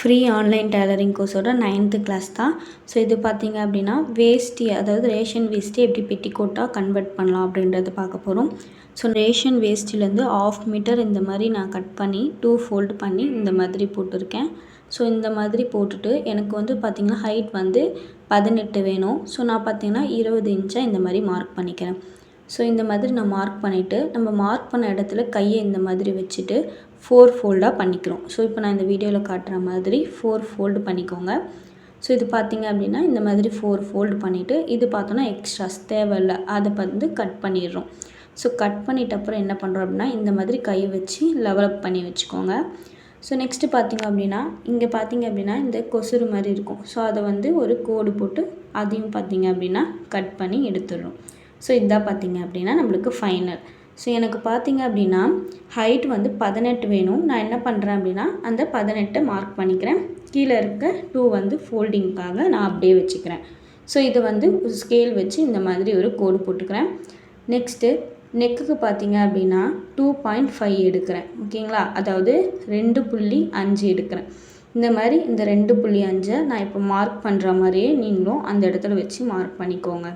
Free online tailoring கோர்ஸோட 9th class தான். So இது பார்த்தீங்க அப்படின்னா வேஷ்டி, அதாவது ரேஷன் வேஷ்டி எப்படி பெட்டிக்கோட்டாக கன்வெர்ட் பண்ணலாம் அப்படின்றத பார்க்க போகிறோம். ஸோ ரேஷன் வேஷ்டிலேருந்து 1/2 மீட்டர் இந்த மாதிரி நான் கட் பண்ணி 2 ஃபோல்டு பண்ணி இந்த மாதிரி போட்டிருக்கேன். ஸோ இந்த மாதிரி போட்டுட்டு எனக்கு வந்து பார்த்திங்கன்னா ஹைட் வந்து 18 வேணும். ஸோ நான் பார்த்திங்கன்னா 20 இன்ச்சாக இந்த மாதிரி மார்க் பண்ணிக்கிறேன். ஸோ இந்த மாதிரி நான் மார்க் பண்ணிவிட்டு நம்ம மார்க் பண்ண இடத்துல கையை இந்த மாதிரி வச்சுட்டு 4 ஃபோல்டாக பண்ணிக்கிறோம். ஸோ இப்போ நான் இந்த வீடியோவில் காட்டுற மாதிரி 4 ஃபோல்டு பண்ணிக்கோங்க. ஸோ இது பார்த்திங்க அப்படின்னா இந்த மாதிரி 4 ஃபோல்டு பண்ணிவிட்டு இது பார்த்தோன்னா எக்ஸ்ட்ராஸ் தேவையில்லை அதை வந்து கட் பண்ணிடுறோம். ஸோ கட் பண்ணிட்ட அப்புறம் என்ன பண்ணுறோம் அப்படின்னா இந்த மாதிரி கை வச்சு லெவலப் பண்ணி வச்சுக்கோங்க. ஸோ நெக்ஸ்ட்டு பார்த்திங்க அப்படின்னா இங்கே பார்த்திங்க அப்படின்னா இந்த கொசுறு மாதிரி இருக்கும். ஸோ அதை வந்து ஒரு கோடு போட்டு அதையும் பார்த்திங்க அப்படின்னா கட் பண்ணி எடுத்துடுறோம். ஸோ இதான் பார்த்திங்க அப்படின்னா நம்மளுக்கு ஃபைனல். ஸோ எனக்கு பார்த்திங்க அப்படின்னா ஹைட் வந்து 18 வேணும். நான் என்ன பண்ணுறேன் அப்படின்னா அந்த 18 மார்க் பண்ணிக்கிறேன். கீழே இருக்க 2 வந்து ஃபோல்டிங்க்காக நான் அப்படியே வச்சுக்கிறேன். ஸோ இது வந்து ஸ்கேல் வச்சு இந்த மாதிரி ஒரு கோடு போட்டுக்கிறேன். நெக்ஸ்ட்டு நெக்குக்கு பார்த்திங்க அப்படின்னா 2.5 எடுக்கிறேன். ஓகேங்களா, அதாவது 2.5 எடுக்கிறேன். இந்த மாதிரி இந்த 2.5 நான் இப்போ மார்க் பண்ணுற மாதிரியே நீங்களும் அந்த இடத்துல வச்சு மார்க் பண்ணிக்கோங்க.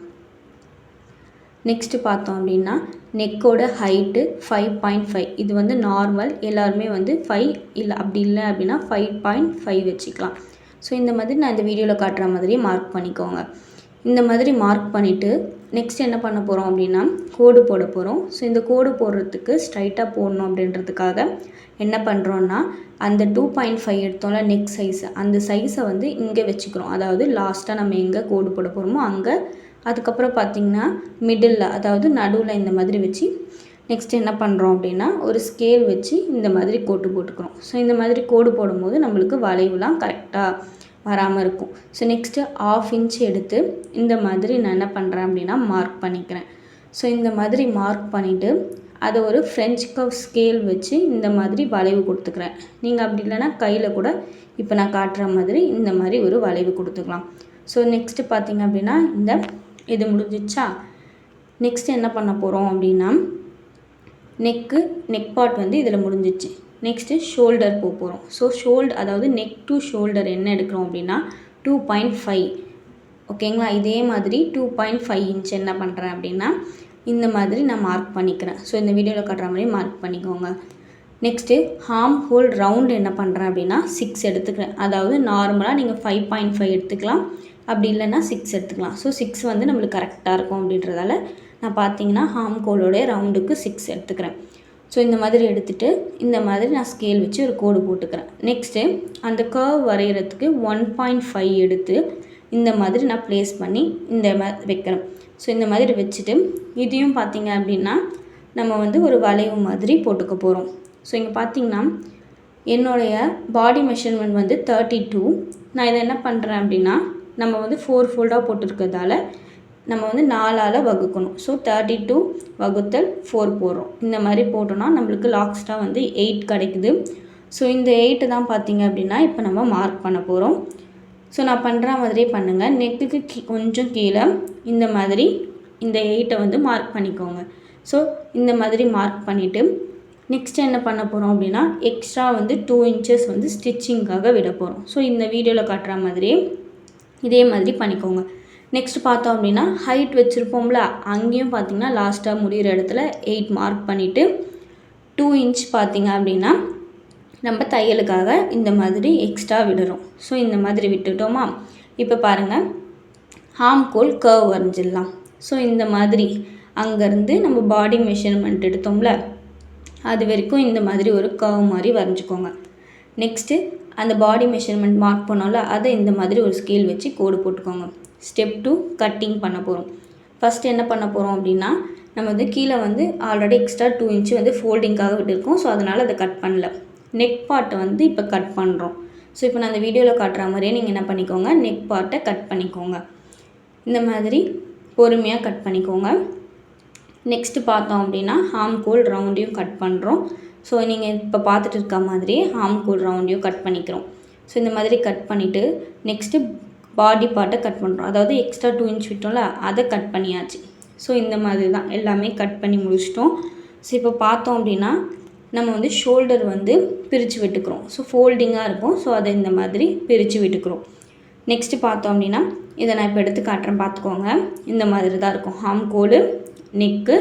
நெக்ஸ்ட்டு பார்த்தோம் அப்படின்னா நெக்கோட ஹைட்டு 5.5. இது வந்து நார்மல், எல்லாருமே வந்து 5 இல்லை அப்படி இல்லை அப்படின்னா 5.5 வச்சுக்கலாம். ஸோ இந்த மாதிரி நான் இந்த வீடியோவில் காட்டுற மாதிரியே மார்க் பண்ணிக்கோங்க. இந்த மாதிரி மார்க் பண்ணிவிட்டு நெக்ஸ்ட் என்ன பண்ண போகிறோம் அப்படின்னா கோடு போட போகிறோம். ஸோ இந்த கோடு போடுறதுக்கு ஸ்ட்ரைட்டாக போடணும் அப்படின்றதுக்காக என்ன பண்ணுறோன்னா அந்த 2.5 எடுத்தோம்ல நெக் சைஸ், அந்த சைஸை வந்து இங்கே வச்சுக்கிறோம். அதாவது லாஸ்ட்டாக நம்ம எங்கே கோடு போட போகிறோமோ அங்கே, அதுக்கப்புறம் பார்த்திங்கன்னா மிடில், அதாவது நடுவில் இந்த மாதிரி வச்சு நெக்ஸ்ட் என்ன பண்ணுறோம் அப்படின்னா ஒரு ஸ்கேல் வச்சு இந்த மாதிரி கோடு போட்டுக்கிறோம். ஸோ இந்த மாதிரி கோடு போடும்போது நம்மளுக்கு வளைவுலாம் கரெக்டாக வராமல் இருக்கும். ஸோ நெக்ஸ்ட்டு 1/2 இன்ச் எடுத்து இந்த மாதிரி நான் என்ன பண்ணுறேன் அப்படின்னா மார்க் பண்ணிக்கிறேன். ஸோ இந்த மாதிரி மார்க் பண்ணிவிட்டு அதை ஒரு ஃப்ரெஞ்ச் கவ் ஸ்கேல் வச்சு இந்த மாதிரி வளைவு கொடுத்துக்கிறேன். நீங்கள் அப்படி இல்லைன்னா கையில் கூட இப்போ நான் காட்டுற மாதிரி இந்த மாதிரி ஒரு வளைவு கொடுத்துக்கலாம். ஸோ நெக்ஸ்ட்டு பார்த்திங்க அப்படின்னா இந்த இது முடிஞ்சிச்சா. நெக்ஸ்ட் என்ன பண்ண போகிறோம் அப்படின்னா நெக் பார்ட் வந்து இதில் முடிஞ்சிச்சு. நெக்ஸ்ட்டு ஷோல்டர் போக போகிறோம். ஸோ அதாவது நெக் டு ஷோல்டர் என்ன எடுக்கிறோம் அப்படின்னா 2.5. ஓகேங்களா, இதே மாதிரி 2.5 இன்ச் என்ன பண்ணுறேன் அப்படின்னா இந்த மாதிரி நான் மார்க் பண்ணிக்கிறேன். ஸோ இந்த வீடியோவில் காட்டுற மாதிரி மார்க் பண்ணிக்கோங்க. நெக்ஸ்ட்டு ஹார்ம் ஹோல் ரவுண்டு என்ன பண்ணுறேன் அப்படின்னா 6 எடுத்துக்கிறேன். அதாவது நார்மலாக நீங்கள் 5.5 எடுத்துக்கலாம், அப்படி இல்லைன்னா 6 எடுத்துக்கலாம். ஸோ 6 வந்து நம்மளுக்கு கரெக்டாக இருக்கும் அப்படின்றதால நான் பார்த்தீங்கன்னா ஹார்ம் ஹோலோடைய ரவுண்டுக்கு 6 எடுத்துக்கிறேன். ஸோ இந்த மாதிரி எடுத்துகிட்டு இந்த மாதிரி நான் ஸ்கேல் வச்சு ஒரு கோடு போட்டுக்கிறேன். நெக்ஸ்ட்டு அந்த கர்வ் வரைகிறதுக்கு 1.5 எடுத்து இந்த மாதிரி நான் ப்ளேஸ் பண்ணி இந்த மாதிரி வைக்கிறேன். ஸோ இந்த மாதிரி வச்சுட்டு இதையும் பார்த்திங்க அப்படின்னா நம்ம வந்து ஒரு வளைவு மாதிரி போட்டுக்க போகிறோம். ஸோ இங்கே பார்த்திங்கன்னா என்னுடைய பாடி மெஷர்மெண்ட் வந்து 32. நான் இதை என்ன பண்ணுறேன் அப்படின்னா நம்ம வந்து 4 ஃபோல்டாக போட்டிருக்கிறதால நம்ம வந்து 4ஆல் வகுக்கணும். ஸோ 32 வகுத்தல் 4 போடுறோம். இந்த மாதிரி போட்டோன்னா நம்மளுக்கு லாஸ்ட்டாக வந்து 8 கிடைக்குது. ஸோ இந்த 8 தான் பார்த்திங்க அப்படின்னா இப்போ நம்ம மார்க் பண்ண போகிறோம். ஸோ நான் பண்ணுற மாதிரியே பண்ணுங்கள். நெக்குக்கு கொஞ்சம் கீழே இந்த மாதிரி இந்த 8 வந்து மார்க் பண்ணிக்கோங்க. ஸோ இந்த மாதிரி மார்க் பண்ணிவிட்டு நெக்ஸ்ட் என்ன பண்ண போகிறோம் அப்படின்னா எக்ஸ்ட்ரா வந்து 2 இன்ச்சஸ் வந்து ஸ்டிச்சிங்காக விட போகிறோம். ஸோ இந்த வீடியோவில் காட்டுற மாதிரியே இதே மாதிரி பண்ணிக்கோங்க. நெக்ஸ்ட் பார்த்தோம் அப்படின்னா ஹைட் வச்சுருப்போம்ல, அங்கேயும் பார்த்திங்கன்னா லாஸ்ட்டாக முடிகிற இடத்துல 8 மார்க் பண்ணிவிட்டு 2 இன்ச் பார்த்திங்க அப்படின்னா நம்ம தையலுக்காக இந்த மாதிரி எக்ஸ்ட்ரா விடுறோம். ஸோ இந்த மாதிரி விட்டுட்டோமா, இப்போ பாருங்கள் ஹார்ம் ஹோல் கர்வ் வரைஞ்சிடலாம். ஸோ இந்த மாதிரி அங்கேருந்து நம்ம பாடி மெஷர்மெண்ட் எடுத்தோம்ல அது வரைக்கும் இந்த மாதிரி ஒரு கர்வ் மாதிரி வரைஞ்சிக்கோங்க. நெக்ஸ்ட்டு அந்த பாடி மெஷர்மெண்ட் மார்க் பண்ணோம்ல அதை இந்த மாதிரி ஒரு ஸ்கேல் வச்சு கோடு போட்டுக்கோங்க. ஸ்டெப் 2 கட்டிங் பண்ண போகிறோம். ஃபஸ்ட்டு என்ன பண்ண போகிறோம் அப்படின்னா நம்ம வந்து கீழே வந்து ஆல்ரெடி எக்ஸ்ட்ரா 2 இன்ச்சு வந்து ஃபோல்டிங்காக விட்டுருக்கோம். ஸோ அதனால் அதை கட் பண்ணல. நெக் பார்ட்டை வந்து இப்போ கட் பண்ணுறோம். ஸோ இப்போ நான் அந்த வீடியோவில் காட்டுற மாதிரியே நீங்கள் என்ன பண்ணிக்கோங்க, நெக் பார்ட்டை கட் பண்ணிக்கோங்க. இந்த மாதிரி பொறுமையாக கட் பண்ணிக்கோங்க. நெக்ஸ்ட்டு பார்த்தோம் அப்படின்னா ஹார்ம் ஹோல் ரவுண்டையும் கட் பண்ணுறோம். ஸோ நீங்கள் இப்போ பார்த்துட்டு இருக்க மாதிரியே ஹார்ம் ஹோல் ரவுண்டையும் கட் பண்ணிக்கிறோம். ஸோ இந்த மாதிரி கட் பண்ணிவிட்டு நெக்ஸ்ட்டு பாடி பார்ட்டை கட் பண்ணுறோம். அதாவது எக்ஸ்ட்ரா 2 இன்ச் விட்டோம்ல அதை கட் பண்ணியாச்சு. ஸோ இந்த மாதிரி தான் எல்லாமே கட் பண்ணி முடிச்சிட்டோம். ஸோ இப்போ பார்த்தோம் அப்படின்னா நம்ம வந்து ஷோல்டர் வந்து பிரித்து விட்டுக்கிறோம். ஸோ ஃபோல்டிங்காக இருக்கும். ஸோ அதை இந்த மாதிரி பிரித்து விட்டுக்கிறோம். நெக்ஸ்ட்டு பார்த்தோம் அப்படின்னா இதை நான் இப்போ எடுத்து காட்டுறேன் பார்த்துக்கோங்க. இந்த மாதிரி தான் இருக்கும் ஆம் கோடு, நெக்கு.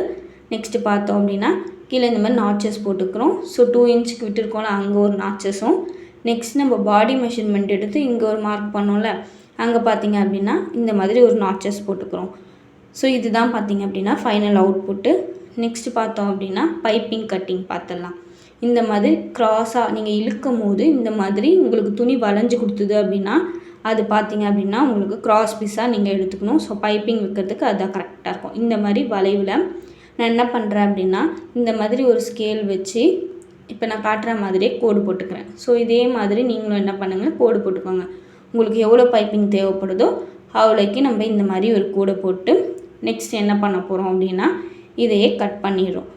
நெக்ஸ்ட்டு பார்த்தோம் அப்படின்னா கீழே இந்த மாதிரி நாச்சஸ் போட்டுக்கிறோம். ஸோ 2 இன்ச்சுக்கு விட்டுருக்கோம்ல, அங்கே ஒரு நாச்சஸும். நெக்ஸ்ட் நம்ம பாடி மெஷர்மெண்ட் எடுத்து இங்கே ஒரு மார்க் பண்ணோம்ல, அங்கே பார்த்திங்க அப்படின்னா இந்த மாதிரி ஒரு நாச்சஸ் போட்டுக்கிறோம். ஸோ இதுதான் பார்த்திங்க அப்படின்னா ஃபைனல் அவுட்புட்டு. நெக்ஸ்ட்டு பார்த்தோம் அப்படின்னா பைப்பிங் கட்டிங் பார்த்துடலாம். இந்த மாதிரி க்ராஸாக நீங்கள் இழுக்கும் போது இந்த மாதிரி உங்களுக்கு துணி வளைஞ்சு கொடுத்துது அப்படின்னா அது பார்த்திங்க அப்படின்னா உங்களுக்கு க்ராஸ் பீஸாக நீங்கள் எடுத்துக்கணும். ஸோ பைப்பிங் வைக்கிறதுக்கு அதுதான் கரெக்டாக இருக்கும். இந்த மாதிரி வளைவில் நான் என்ன பண்ணுறேன் அப்படின்னா இந்த மாதிரி ஒரு ஸ்கேல் வச்சு இப்போ நான் காட்டுற மாதிரியே கோடு போட்டுக்கிறேன். ஸோ இதே மாதிரி நீங்களும் என்ன பண்ணுங்கள், கோடு போட்டுக்கோங்க. உங்களுக்கு எவ்வளோ பைப்பிங் தேவைப்படுதோ அவ்வளோக்கு நம்ம இந்த மாதிரி ஒரு கோடை போட்டு நெக்ஸ்ட் என்ன பண்ண போகிறோம் அப்படின்னா இதையே கட் பண்ணிடுறோம்.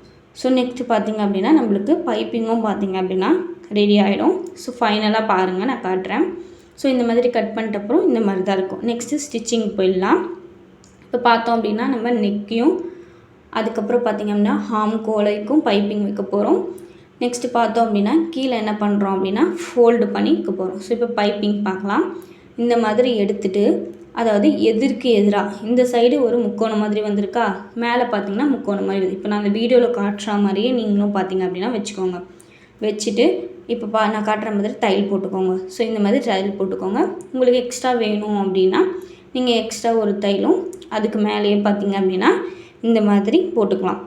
ஸோ நெக்ஸ்ட்டு பார்த்திங்க அப்படின்னா நம்மளுக்கு பைப்பிங்கும் பார்த்திங்க அப்படின்னா ரெடி ஆகிடும். ஸோ ஃபைனலாக பாருங்கள், நான் காட்டுறேன். ஸோ இந்த மாதிரி கட் பண்ணிட்டப்புறம் இந்த மாதிரி தான் இருக்கும். நெக்ஸ்ட்டு ஸ்டிச்சிங் போயிடலாம். இப்போ பார்த்தோம் அப்படின்னா நம்ம நெக்கையும் அதுக்கப்புறம் பார்த்திங்க அப்படின்னா ஹாம் கோலைக்கும் பைப்பிங் வைக்க போகிறோம். நெக்ஸ்ட்டு பார்த்தோம் அப்படின்னா கீழே என்ன பண்ணுறோம் அப்படின்னா ஃபோல்டு பண்ணி வைக்க போகிறோம். ஸோ இப்போ பைப்பிங் பார்க்கலாம். இந்த மாதிரி எடுத்துகிட்டு அதாவது எதிர்க்கு எதிராக இந்த சைடு ஒரு முக்கோணம் மாதிரி வந்திருக்கா, மேலே பார்த்திங்கன்னா முக்கோணம் மாதிரி வருது. இப்போ நான் அந்த வீடியோவில் காட்டுற மாதிரியே நீங்களும் பார்த்திங்க அப்படின்னா வச்சுக்கோங்க. வச்சுட்டு இப்போ நான் காட்டுற மாதிரி தையல் போட்டுக்கோங்க. ஸோ இந்த மாதிரி தையல் போட்டுக்கோங்க. உங்களுக்கு எக்ஸ்ட்ரா வேணும் அப்படின்னா நீங்கள் எக்ஸ்ட்ரா ஒரு தையலும் அதுக்கு மேலேயே பார்த்திங்க அப்படின்னா இந்த மாதிரி போட்டுக்கலாம்.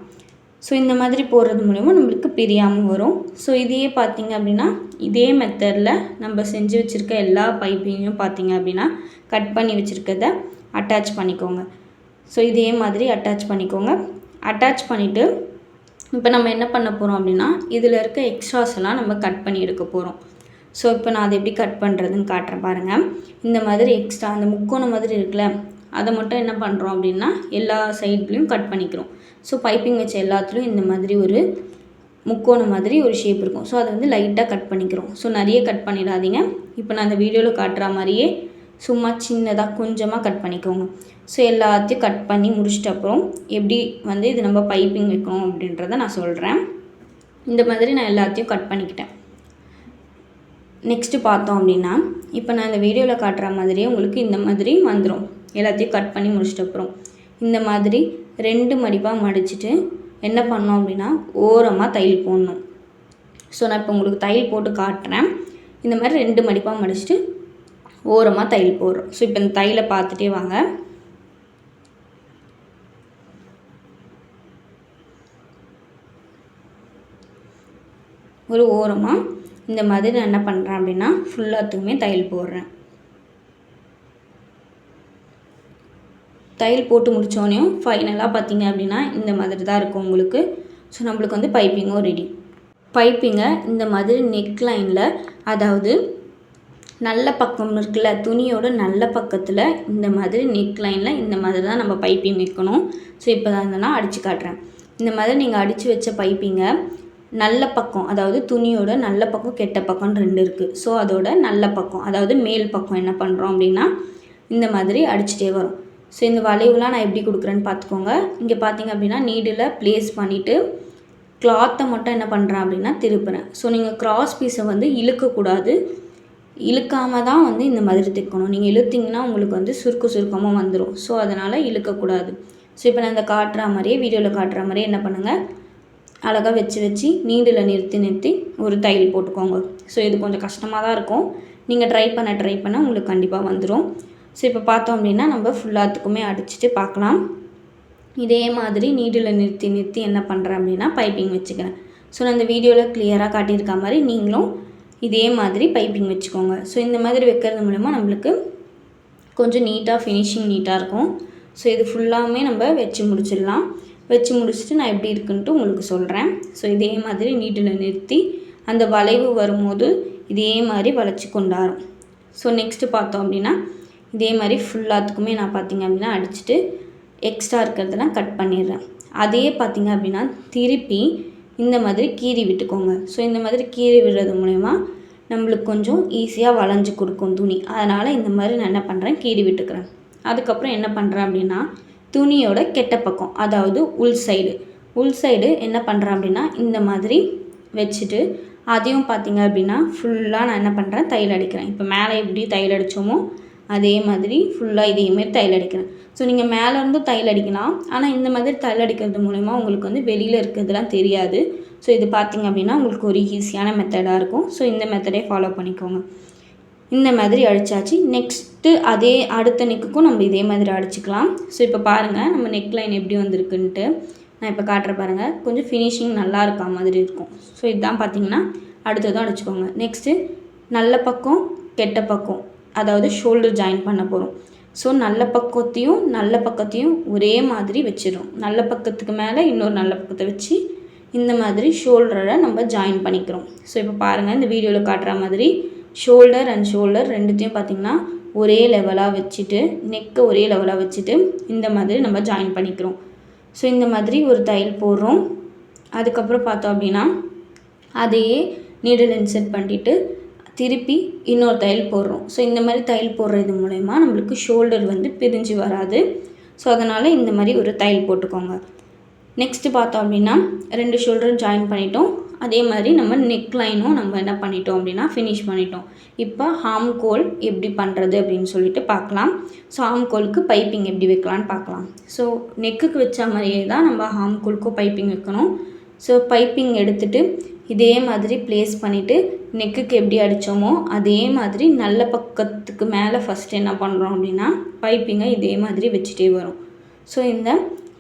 ஸோ இந்த மாதிரி போடுறது மூலிமா நம்மளுக்கு பிரியாமல் வரும். ஸோ இதையே பார்த்திங்க அப்படின்னா இதே மெத்தடில் நம்ம செஞ்சு வச்சுருக்க எல்லா பைப்பிங்கையும் பார்த்திங்க அப்படின்னா கட் பண்ணி வச்சுருக்கத அட்டாச் பண்ணிக்கோங்க. ஸோ இதே மாதிரி அட்டாச் பண்ணிக்கோங்க. அட்டாச் பண்ணிவிட்டு இப்போ நம்ம என்ன பண்ண போகிறோம் அப்படின்னா இதில் இருக்க எக்ஸ்ட்ராஸ் எல்லாம் நம்ம கட் பண்ணி எடுக்க போகிறோம். ஸோ இப்போ நான் அதை எப்படி கட் பண்ணுறதுன்னு காட்டுறேன் பாருங்கள். இந்த மாதிரி எக்ஸ்ட்ரா அந்த முக்கோணம் மாதிரி இருக்குல்ல, அதை மட்டும் என்ன பண்ணுறோம் அப்படின்னா எல்லா சைட்லேயும் கட் பண்ணிக்கிறோம். ஸோ பைப்பிங் வச்ச எல்லாத்துலேயும் இந்த மாதிரி ஒரு முக்கோணம் மாதிரி ஒரு ஷேப் இருக்கும். ஸோ அதை வந்து லைட்டாக கட் பண்ணிக்கிறோம். ஸோ நிறைய கட் பண்ணிடாதீங்க. இப்போ நான் அந்த வீடியோவில் காட்டுற மாதிரியே சும்மா சின்னதாக கொஞ்சமாக கட் பண்ணிக்கோங்க. ஸோ எல்லாத்தையும் கட் பண்ணி முடிச்சிட்ட அப்புறம் எப்படி வந்து இது நம்ம பைப்பிங் வைக்கணும் அப்படின்றத நான் சொல்கிறேன். இந்த மாதிரி நான் எல்லாத்தையும் கட் பண்ணிக்கிட்டேன். நெக்ஸ்ட்டு பார்த்தோம் அப்படின்னா இப்போ நான் இந்த வீடியோவில் காட்டுற மாதிரியே உங்களுக்கு இந்த மாதிரி வந்துடும். எல்லாத்தையும் கட் பண்ணி முடிச்சிட்ட அப்புறம் இந்த மாதிரி 2 மடிப்பாக மடிச்சுட்டு என்ன பண்ணோம் அப்படின்னா ஓரமாக தையல் போடணும். ஸோ நான் இப்போ உங்களுக்கு தையல் போட்டு காட்டுறேன். இந்த மாதிரி 2 மடிப்பாக மடிச்சுட்டு ஓரமாக தையல் போடுறோம். ஸோ இப்போ இந்த தையலை பார்த்துட்டே வாங்க. ஒரு ஓரமாக இந்த மாதிரி நான் என்ன பண்ணுறேன் அப்படின்னா ஃபுல்லாத்துக்குமே தையல் போடுறேன். தையல் போட்டு முடித்தோடனையும் ஃபைனலாக பார்த்திங்க அப்படின்னா இந்த மாதிரி தான் இருக்கும் உங்களுக்கு. ஸோ நம்மளுக்கு வந்து பைப்பிங்கும் ரெடி. பைப்பிங்கை இந்த மாதிரி நெக் லைனில் அதாவது நல்ல பக்கம் இருக்குல்ல, துணியோட நல்ல பக்கத்தில் இந்த மாதிரி நெக் லைனில் இந்த மாதிரி தான் நம்ம பைப்பிங் வைக்கணும். ஸோ இப்போ தான் நான் அடித்து காட்டுறேன். இந்த மாதிரி நீங்கள் அடித்து வச்ச பைப்பிங்கை நல்ல பக்கம் அதாவது துணியோட நல்ல பக்கம் கெட்ட பக்கம்னு 2 இருக்குது. ஸோ அதோட நல்ல பக்கம் அதாவது மேல் பக்கம் என்ன பண்ணுறோம் அப்படின்னா இந்த மாதிரி அடிச்சுட்டே வரும். ஸோ இந்த வளைவுலாம் நான் எப்படி கொடுக்குறேன்னு பார்த்துக்கோங்க. இங்கே பார்த்திங்க அப்படின்னா நீடில் ப்ளேஸ் பண்ணிவிட்டு கிளாத்தை மட்டும் என்ன பண்ணுறேன் அப்படின்னா திருப்புறேன். ஸோ நீங்கள் கிராஸ் பீஸை வந்து இழுக்கக்கூடாது. இழுக்காமல் தான் வந்து இந்த மாதிரி தைக்கணும். நீங்கள் இழுத்திங்கன்னா உங்களுக்கு வந்து சுருக்கமாக வந்துடும். ஸோ அதனால் இழுக்கக்கூடாது. ஸோ இப்போ நான் இந்த காட்டுற மாதிரியே வீடியோவில் காட்டுற மாதிரியே என்ன பண்ணுங்கள், அழகாக வச்சு நீடில் நிறுத்தி ஒரு தையல் போட்டுக்கோங்க. ஸோ இது கொஞ்சம் கஷ்டமாக தான் இருக்கும். நீங்கள் ட்ரை பண்ண உங்களுக்கு கண்டிப்பாக வந்துடும். ஸோ இப்போ பார்த்தோம் அப்படின்னா நம்ம ஃபுல்லாத்துக்குமே அடிச்சுட்டு பார்க்கலாம். இதே மாதிரி நீடில் நிறுத்தி என்ன பண்ணுறேன் அப்படின்னா பைப்பிங் வச்சுக்கிறேன். ஸோ நான் இந்த வீடியோவில் கிளியராக காட்டியிருக்க மாதிரி நீங்களும் இதே மாதிரி பைப்பிங் வச்சுக்கோங்க. ஸோ இந்த மாதிரி வைக்கிறது மூலமா நம்மளுக்கு கொஞ்சம் நீட்டாக ஃபினிஷிங் நீட்டாக இருக்கும். ஸோ இது ஃபுல்லாமே நம்ம வச்சு முடிச்சிடலாம். வச்சு முடிச்சுட்டு நான் எப்படி இருக்குன்ட்டு உங்களுக்கு சொல்கிறேன். ஸோ இதே மாதிரி நீடில் நிறுத்தி அந்த வளைவு வரும்போது இதே மாதிரி வளைச்சி கொண்டாடும். ஸோ நெக்ஸ்ட்டு பார்த்தோம் அப்படின்னா இதே மாதிரி ஃபுல்லாத்துக்குமே நான் பார்த்திங்க அப்படின்னா அடிச்சுட்டு எக்ஸ்ட்ரா இருக்கிறதெல்லாம் கட் பண்ணிடுறேன். அதே பார்த்திங்க அப்படின்னா திருப்பி இந்த மாதிரி கீறி விட்டுக்கோங்க. ஸோ இந்த மாதிரி கீறி விடுறது மூலமா நம்மளுக்கு கொஞ்சம் ஈஸியாக வளைஞ்சு கொடுக்கும் துணி. அதனால் இந்த மாதிரி நான் என்ன பண்ணுறேன், கீறி விட்டுக்கிறேன். அதுக்கப்புறம் என்ன பண்ணுறேன் அப்படின்னா துணியோட கெட்ட பக்கம் அதாவது உள் சைடு என்ன பண்ணுறேன் அப்படின்னா இந்த மாதிரி வச்சுட்டு அதையும் பார்த்திங்க அப்படின்னா ஃபுல்லாக நான் என்ன பண்ணுறேன், தையல் அடிக்கிறேன். இப்போ மேலே எப்படி தையல் அடித்தோமோ அதே மாதிரி ஃபுல்லாக இதேமாரி தையல் அடிக்கிறேன். ஸோ நீங்கள் மேலேருந்து தையல் அடிக்கலாம். ஆனால் இந்த மாதிரி தையல் அடிக்கிறது மூலிமா உங்களுக்கு வந்து வெளியில் இருக்கிறதுலாம் தெரியாது. ஸோ இது பார்த்திங்க அப்படின்னா உங்களுக்கு ஒரு ஈஸியான மெத்தடாக இருக்கும். ஸோ இந்த மெத்தடே ஃபாலோ பண்ணிக்கோங்க. இந்த மாதிரி அடித்தாச்சு. நெக்ஸ்ட்டு அதே அடுத்த நெக்குக்கும் நம்ம இதே மாதிரி அடிச்சுக்கலாம். ஸோ இப்போ பாருங்கள் நம்ம நெக் லைன் எப்படி வந்திருக்குன்ட்டு நான் இப்போ காட்டுற பாருங்கள். கொஞ்சம் ஃபினிஷிங் நல்லா இருக்கா மாதிரி இருக்கும். ஸோ இதுதான் பார்த்திங்கன்னா அடுத்ததும் அடிச்சுக்கோங்க. நெக்ஸ்ட்டு நல்ல பக்கம் கெட்ட பக்கம், அதாவது ஷோல்டர் ஜாயின் பண்ண போகிறோம். ஸோ நல்ல பக்கத்தையும் ஒரே மாதிரி வச்சிடும். நல்ல பக்கத்துக்கு மேலே இன்னொரு நல்ல பக்கத்தை வச்சு இந்த மாதிரி ஷோல்டரை நம்ம ஜாயின் பண்ணிக்கிறோம். ஸோ இப்போ பாருங்கள் இந்த வீடியோவில் காட்டுற மாதிரி ஷோல்டர் அண்ட் ஷோல்டர் ரெண்டுத்தையும் பார்த்திங்கன்னா ஒரே லெவலாக வச்சுட்டு நெக்கை ஒரே லெவலாக வச்சுட்டு இந்த மாதிரி நம்ம ஜாயின் பண்ணிக்கிறோம். ஸோ இந்த மாதிரி ஒரு தையல் போடுறோம். அதுக்கப்புறம் பார்த்தோம் அப்படின்னா அதையே நீடில் இன்செர்ட் பண்ணிட்டு திருப்பி இன்னொரு தையல் போடுறோம். ஸோ இந்த மாதிரி தையல் போடுறது மூலயமா நம்மளுக்கு ஷோல்டர் வந்து பிரிஞ்சு வராது. ஸோ அதனால் இந்த மாதிரி ஒரு தையல் போட்டுக்கோங்க. நெக்ஸ்ட்டு பார்த்தோம் அப்படின்னா 2 ஷோல்டரும் ஜாயின் பண்ணிட்டோம். அதே மாதிரி நம்ம நெக் லைனும் நம்ம என்ன பண்ணிட்டோம் அப்படின்னா ஃபினிஷ் பண்ணிட்டோம். இப்போ ஹார்ம் கோல் எப்படி பண்ணுறது அப்படின்னு சொல்லிட்டு பார்க்கலாம். ஸோ ஹார்ம் கோலுக்கு பைப்பிங் எப்படி வைக்கலான்னு பார்க்கலாம். ஸோ நெக்குக்கு வச்ச மாதிரியே தான் நம்ம ஹார்ம் கோலுக்கும் பைப்பிங் வைக்கணும். ஸோ பைப்பிங் எடுத்துகிட்டு இதே மாதிரி ப்ளேஸ் பண்ணிவிட்டு நெக்குக்கு எப்படி அடித்தோமோ அதே மாதிரி நல்ல பக்கத்துக்கு மேலே ஃபஸ்ட்டு என்ன பண்ணுறோம் அப்படின்னா பைப்பிங்கை இதே மாதிரி வச்சுட்டே வரும். ஸோ இந்த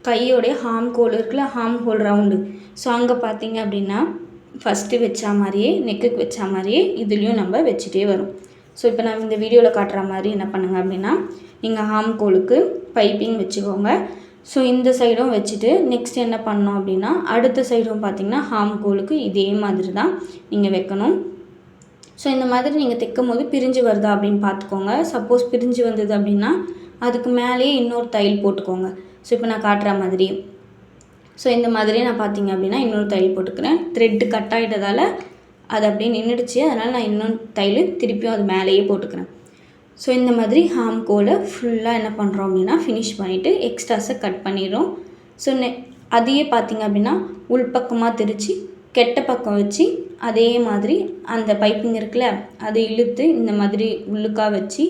கையோடைய ஹார்ம் கோல் இருக்குல்ல, ஹார்ம் ஹோல் ரவுண்டு, ஸோ அங்கே பார்த்திங்க அப்படின்னா ஃபஸ்ட்டு வச்சா மாதிரியே நெக்குக்கு வச்சா மாதிரியே இதுலேயும் நம்ம வச்சுட்டே வரும். ஸோ இப்போ நான் இந்த வீடியோவில் காட்டுற மாதிரி என்ன பண்ணுங்க அப்படின்னா நீங்கள் ஹார்ம் கோலுக்கு பைப்பிங் வச்சுக்கோங்க. ஸோ இந்த சைடும் வச்சுட்டு நெக்ஸ்ட் என்ன பண்ணோம் அப்படின்னா அடுத்த சைடும் பார்த்திங்கன்னா ஹார்ம் கோலுக்கு இதே மாதிரி தான் நீங்கள் வைக்கணும். ஸோ இந்த மாதிரி நீங்கள் தைக்கும் போது பிரிஞ்சு வருதா அப்படின்னு பார்த்துக்கோங்க. சப்போஸ் பிரிஞ்சு வந்தது அப்படின்னா அதுக்கு மேலேயே இன்னொரு தையல் போட்டுக்கோங்க. ஸோ இப்போ நான் காட்டுற மாதிரி ஸோ இந்த மாதிரி நான் பார்த்திங்க அப்படின்னா இன்னொரு தையல் போட்டுக்கிறேன். த்ரெட்டு கட் ஆகிட்டதால் அது அப்படியே நின்றுடுச்சு. அதனால் நான் இன்னொரு தையல் திருப்பியும் அது மேலேயே போட்டுக்கிறேன். ஸோ இந்த மாதிரி ஹார்ம் கோலை ஃபுல்லாக என்ன பண்ணுறோம் அப்படின்னா ஃபினிஷ் பண்ணிவிட்டு எக்ஸ்ட்ராஸை கட் பண்ணிடுறோம். ஸோ அதையே பார்த்திங்க அப்படின்னா உள்பக்கமாக திரித்து கெட்ட பக்கம் வச்சு அதே மாதிரி அந்த பைப்பிங் இருக்குல்ல அதை இழுத்து இந்த மாதிரி உள்ளுக்காக வச்சு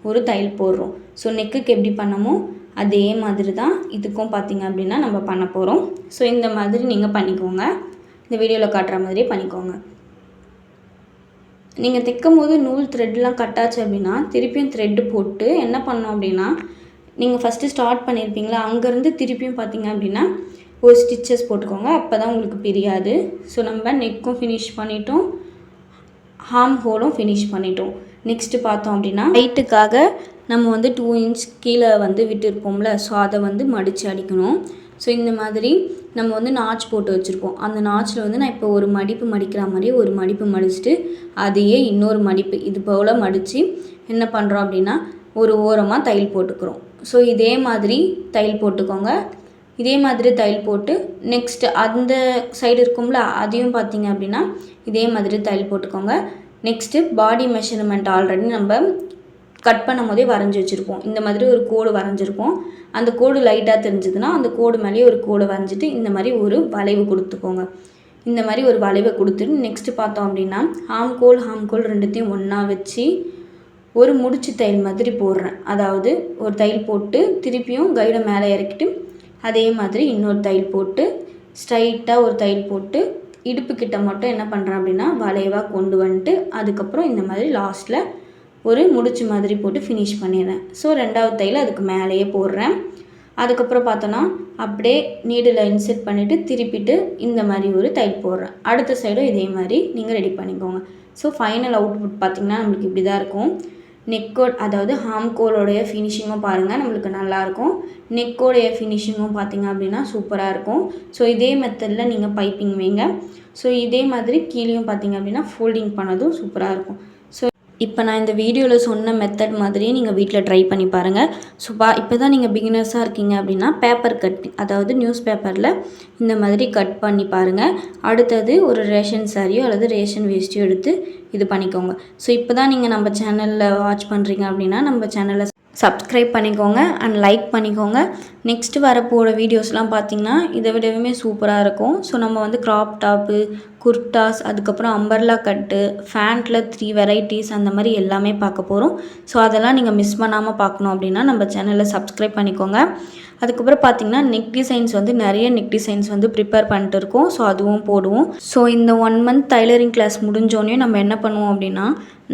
ஒரு தையல் போடுறோம். ஸோ நெக்குக்கு எப்படி பண்ணமோ அதே மாதிரி தான் இதுக்கும் பார்த்திங்க அப்படின்னா நம்ம பண்ண போகிறோம். ஸோ இந்த மாதிரி நீங்கள் பண்ணிக்கோங்க. இந்த வீடியோவில் காட்டுற மாதிரியே பண்ணிக்கோங்க. நீங்கள் தைக்கும் போது நூல் த்ரெட்லாம் கட்டாச்சு அப்படின்னா திருப்பியும் த்ரெட்டு போட்டு என்ன பண்ணோம் அப்படின்னா நீங்கள் ஃபஸ்ட்டு ஸ்டார்ட் பண்ணியிருப்பீங்களா அங்கேருந்து திருப்பியும் பார்த்திங்க அப்படின்னா ஒரு ஸ்டிச்சஸ் போட்டுக்கோங்க. அப்போ தான் உங்களுக்கு பிரியாது. ஸோ நம்ம நெக்கும் ஃபினிஷ் பண்ணிட்டோம், ஹார்ம் ஹோலும் ஃபினிஷ் பண்ணிட்டோம். நெக்ஸ்ட்டு பார்த்தோம் அப்படின்னா ஹைட்டுக்காக நம்ம வந்து 2 இன்ச் கீழே வந்து விட்டுருப்போம்ல, ஸோ அதை வந்து மடித்து அடிக்கணும். ஸோ இந்த மாதிரி நம்ம வந்து நாச் போட்டு வச்சுருப்போம். அந்த நாச்சில் வந்து நான் இப்போ ஒரு மடிப்பு மடிக்கிற மாதிரி ஒரு மடிப்பு மடிச்சுட்டு அதையே இன்னொரு மடிப்பு இது போல் மடித்து என்ன பண்ணுறோம் அப்படின்னா ஒரு ஓரமாக தையல் போட்டுக்கிறோம். ஸோ இதே மாதிரி தையல் போட்டுக்கோங்க. இதே மாதிரி தையல் போட்டு நெக்ஸ்ட்டு அந்த சைடு இருக்கும்ல அதையும் பார்த்திங்க அப்படின்னா இதே மாதிரி தையல் போட்டுக்கோங்க. நெக்ஸ்ட்டு பாடி மெஷர்மெண்ட் ஆல்ரெடி நம்ம கட் பண்ணும் போதே வரைஞ்சி வச்சுருப்போம். இந்த மாதிரி ஒரு கோடு வரைஞ்சிருப்போம். அந்த கோடு லைட்டாக தெரிஞ்சதுன்னா அந்த கோடு மேலேயே ஒரு கோடு வரைஞ்சிட்டு இந்த மாதிரி ஒரு வளைவு கொடுத்துக்கோங்க. இந்த மாதிரி ஒரு வளைவை கொடுத்துட்டு நெக்ஸ்ட்டு பார்த்தோம் அப்படின்னா ஹார்ம் கோல் ரெண்டுத்தையும் ஒன்றா வச்சு ஒரு முடிச்சு தையல் மாதிரி போடுறேன். அதாவது ஒரு தையல் போட்டு திருப்பியும் கைடை மேலே இறக்கிட்டு அதே மாதிரி இன்னொரு தையல் போட்டு ஸ்ட்ரைட்டாக ஒரு தையல் போட்டு இடுப்புக்கிட்ட மட்டும் என்ன பண்ணுறேன் அப்படின்னா வளைவாக கொண்டு வந்துட்டு அதுக்கப்புறம் இந்த மாதிரி லாஸ்ட்டில் ஒரு முடிச்சு மாதிரி போட்டு ஃபினிஷ் பண்ணிடுறேன். ஸோ 2வது தையல் அதுக்கு மேலேயே போடுறேன். அதுக்கப்புறம் பார்த்தோன்னா அப்படியே நீடில் இன்செர்ட் பண்ணிவிட்டு திருப்பிட்டு இந்த மாதிரி ஒரு தையல் போடுறேன். அடுத்த சைடும் இதே மாதிரி நீங்கள் ரெடி பண்ணிக்கோங்க. ஸோ ஃபைனல் அவுட்புட் பார்த்திங்கன்னா நம்மளுக்கு இப்படி தான் இருக்கும். நெக்கோட் அதாவது ஹார்ம் கோலோடைய ஃபினிஷிங்கும் பாருங்கள் நம்மளுக்கு நல்லாயிருக்கும். நெக்கோடைய ஃபினிஷிங்கும் பார்த்திங்க அப்படின்னா சூப்பராக இருக்கும். ஸோ இதே மெத்தடில் நீங்கள் பைப்பிங் வைங்க. ஸோ இதே மாதிரி கீழேயும் பார்த்திங்க அப்படின்னா ஃபோல்டிங் பண்ணதும் சூப்பராக இருக்கும். ஸோ இப்போ நான் இந்த வீடியோவில் சொன்ன மெத்தட் மாதிரியே நீங்கள் வீட்டில் ட்ரை பண்ணி பாருங்கள். ஸோ இப்போ தான் நீங்கள் பிகினர்ஸாக இருக்கீங்க அப்படின்னா பேப்பர் கட் அதாவது நியூஸ் பேப்பரில் இந்த மாதிரி கட் பண்ணி பாருங்கள். அடுத்தது ஒரு ரேஷன் சாரியோ அல்லது ரேஷன் வேஸ்ட்டியோ எடுத்து இது பண்ணிக்கோங்க. ஸோ இப்போ தான் நீங்கள் நம்ம சேனலில் வாட்ச் பண்ணுறீங்க அப்படின்னா நம்ம சேனலை சப்ஸ்கிரைப் பண்ணிக்கோங்க அண்ட் லைக் பண்ணிக்கோங்க. நெக்ஸ்ட்டு வரப்போகிற வீடியோஸ்லாம் பார்த்திங்கன்னா இதை விடவே சூப்பராக இருக்கும். ஸோ நம்ம வந்து க்ராப் டாப்பு குர்தாஸ், அதுக்கப்புறம் அம்பர்லா கட்டு, ஃபேண்ட்டில் 3 வெரைட்டிஸ் அந்த மாதிரி எல்லாமே பார்க்க போகிறோம். ஸோ அதெல்லாம் நீங்கள் மிஸ் பண்ணாமல் பார்க்கணும் அப்படின்னா நம்ம சேனலை சப்ஸ்கிரைப் பண்ணிக்கோங்க. அதுக்கப்புறம் பார்த்திங்கன்னா நெக் டிசைன்ஸ் வந்து நிறைய நெக் டிசைன்ஸ் வந்து ப்ரிப்பேர் பண்ணிட்டு இருக்கோம். ஸோ அதுவும் போடுவோம். ஸோ இந்த 1 மந்த் டைலரிங் கிளாஸ் முடிஞ்சோடனே நம்ம என்ன பண்ணுவோம் அப்படின்னா,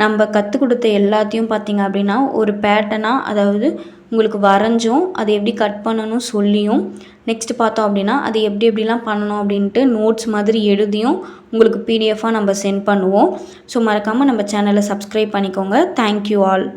நம்ம கற்றுக் கொடுத்த எல்லாத்தையும் பார்த்திங்க அப்படின்னா ஒரு பேட்டர்னாக, அதாவது உங்களுக்கு வரைஞ்சும் அதை எப்படி கட் பண்ணணும் சொல்லியும், நெக்ஸ்ட் பார்த்தோம் அப்படின்னா அது எப்படிலாம் பண்ணணும் அப்படின்ட்டு நோட்ஸ் மாதிரி எழுதியும் உங்களுக்கு பிடிஎஃபாக நம்ம சென்ட் பண்ணுவோம். ஸோ மறக்காமல் நம்ம சேனலை சப்ஸ்கிரைப் பண்ணிக்கோங்க. Thank you all.